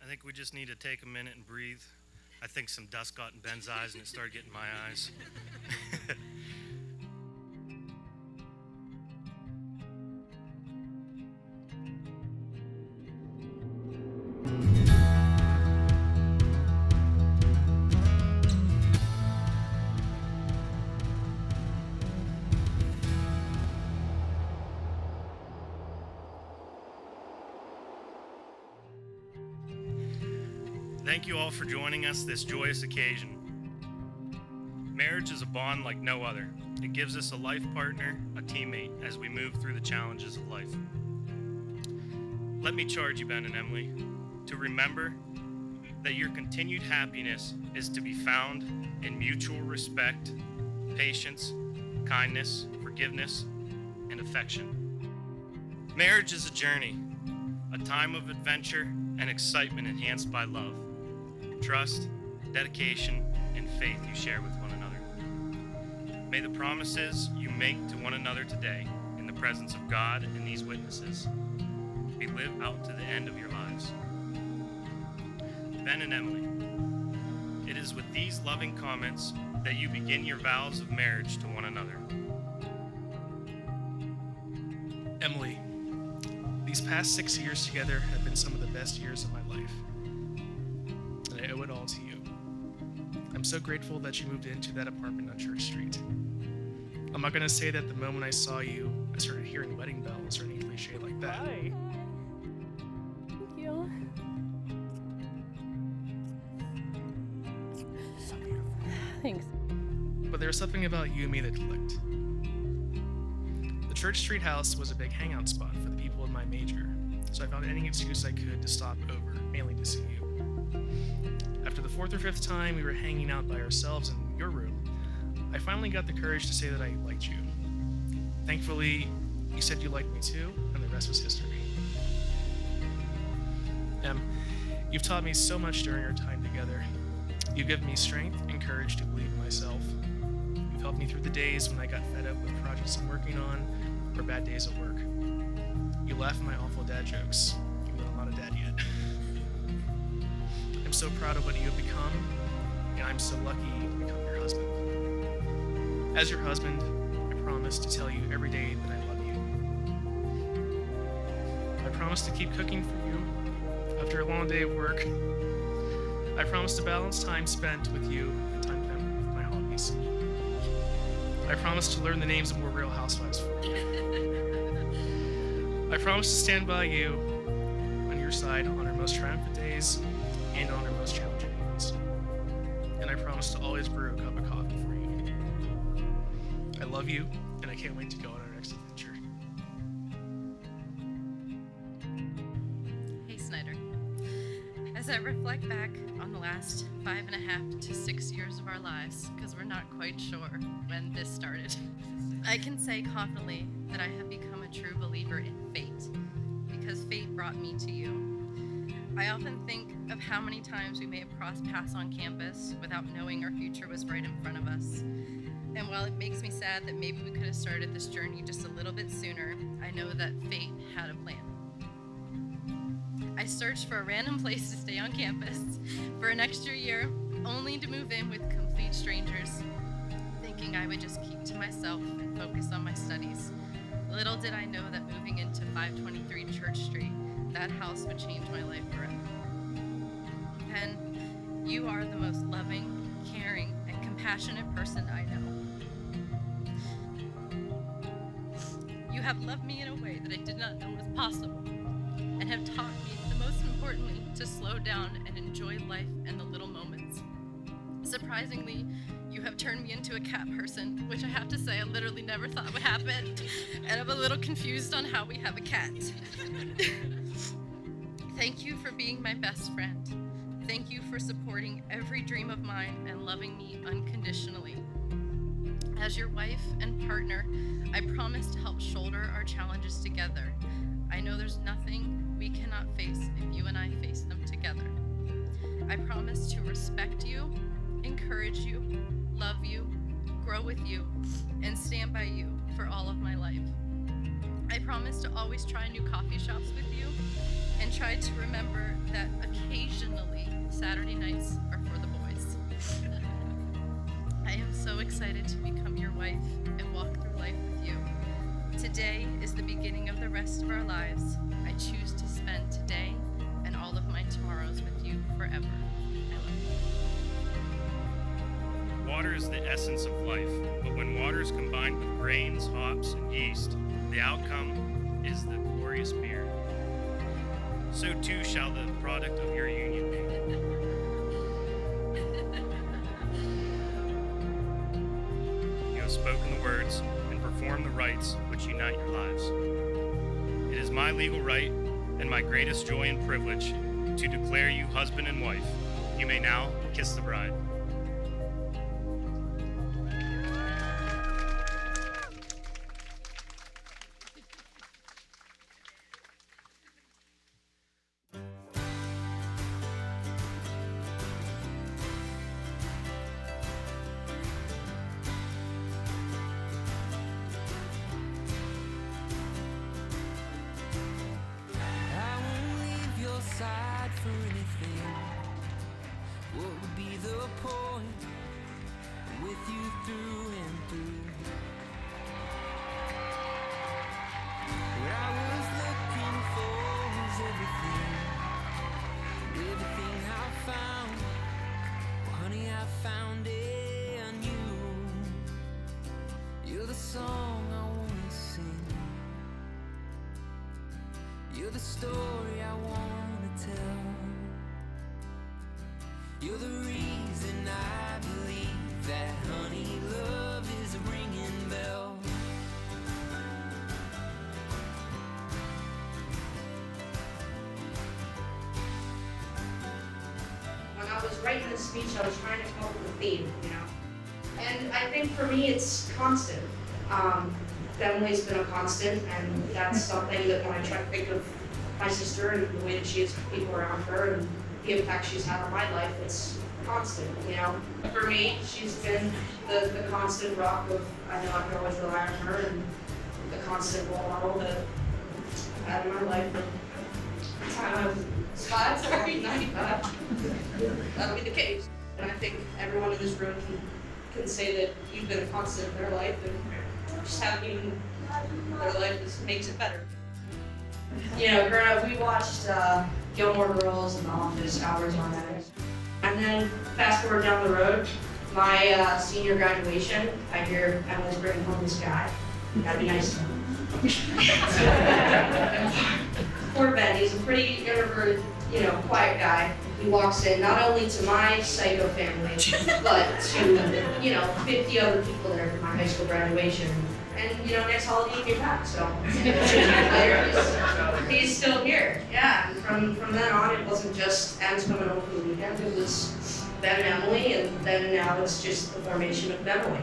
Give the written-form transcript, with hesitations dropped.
think we just need to take a minute and breathe. I think some dust got in Ben's eyes and it started getting my eyes. Thank you all for joining us this joyous occasion. Marriage is a bond like no other. It gives us a life partner, a teammate, as we move through the challenges of life. Let me charge you, Ben and Emily, to remember that your continued happiness is to be found in mutual respect, patience, kindness, forgiveness, and affection. Marriage is a journey, a time of adventure and excitement enhanced by love, trust, dedication, and faith you share with one another. May the promises you make to one another today, in the presence of God and these witnesses, be lived out to the end of your lives. Ben and Emily, it is with these loving comments that you begin your vows of marriage to one another. Emily, these past 6 years together have been some of the best years of my life. And I owe it all to you. I'm so grateful that you moved into that apartment on Church Street. I'm not going to say that the moment I saw you, I started hearing wedding bells or any cliche like that. Hi. Thank you. So beautiful. Thanks. But there was something about you and me that clicked. The Church Street house was a big hangout spot for the people in my major, so I found any excuse I could to stop over, mainly to see you. After the 4th or 5th time we were hanging out by ourselves in your room, I finally got the courage to say that I liked you. Thankfully, you said you liked me too, and the rest was history. You've taught me so much during our time together. You've given me strength and courage to believe in myself. You've helped me through the days when I got fed up with projects I'm working on or bad days at work. You laugh at my awful dad jokes, even though I'm not a dad yet. I'm so proud of what you have become, and I'm so lucky to become your husband. As your husband, I promise to tell you every day that I love you. I promise to keep cooking for you after a long day of work. I promise to balance time spent with you and time spent with my hobbies. I promise to learn the names of more Real Housewives for you. I promise to stand by you on your side on our most triumphant days and on our most challenging ones. And I promise to always brew a cup of coffee for you. I love you, and I can't wait to go on our next adventure. Hey, Snyder. As I reflect back on the last 5.5 to 6 years of our lives, because we're not quite sure when this started, I can say confidently that I have become a true believer in fate, because fate brought me to you. I often think of how many times we may have crossed paths on campus without knowing our future was right in front of us. And while it makes me sad that maybe we could have started this journey just a little bit sooner, I know that fate had a plan. I searched for a random place to stay on campus for an extra year, only to move in with complete strangers, thinking I would just keep to myself and focus on my studies. Little did I know that moving into 523 Church Street, that house would change my life forever. Pen, you are the most loving, caring, and compassionate person I know. You have loved me in a way that I did not know was possible, and have taught me, most importantly, to slow down and enjoy life and the little moments. Surprisingly, you have turned me into a cat person, which I have to say I literally never thought would happen, and I'm a little confused on how we have a cat. Thank you for being my best friend. Thank you for supporting every dream of mine and loving me unconditionally. As your wife and partner, I promise to help shoulder our challenges together. I know there's nothing we cannot face if you and I face them together. I promise to respect you, encourage you, love you, grow with you, and stand by you for all of my life. I promise to always try new coffee shops with you and try to remember that occasionally excited to become your wife and walk through life with you. Today is the beginning of the rest of our lives. I choose to spend today and all of my tomorrows with you forever. I love you. Water is the essence of life, but when water is combined with grains, hops, and yeast, the outcome is the glorious beer. So too shall the product of your union be. You have spoken the words and performed the rites which unite your lives. It is my legal right and my greatest joy and privilege to declare you husband and wife. You may now kiss the bride. Side for anything. What would be the point with you through and through? What I was looking for was everything. Everything I found, well, honey, I found it on you. You're the song I wanna sing. You're the story I wanna tell. You're the reason I believe that honey, love is a ringing bell. When I was writing this speech, I was trying to come up with a theme, you know. And I think for me, it's constant. Family's been a constant, and that's something that when I try to think of my sister and the way that she is with people around her and the impact she's had on my life, it's constant, you know. For me, she's been the constant rock of, I know I can always rely on her, and the constant role model that I've had in my life. From the time I was 5 to 95, that'll be the case. And I think everyone in this room can say that you've been a constant in their life, and just having you in their life makes it better. You know, growing up, we watched Gilmore Girls and The Office hours on end. And then fast forward down the road, my senior graduation, I hear Emily's bringing home this guy. Gotta be nice to him. Poor Ben, he's a pretty introverted, you know, quiet guy. He walks in not only to my psycho family, but to, you know, 50 other people there for my high school graduation. And, you know, next holiday he came back, so he's still here. Yeah, and from then on, it wasn't just Em's coming home for the weekend, it was Ben and Emily, and then now it's just the formation of Emily.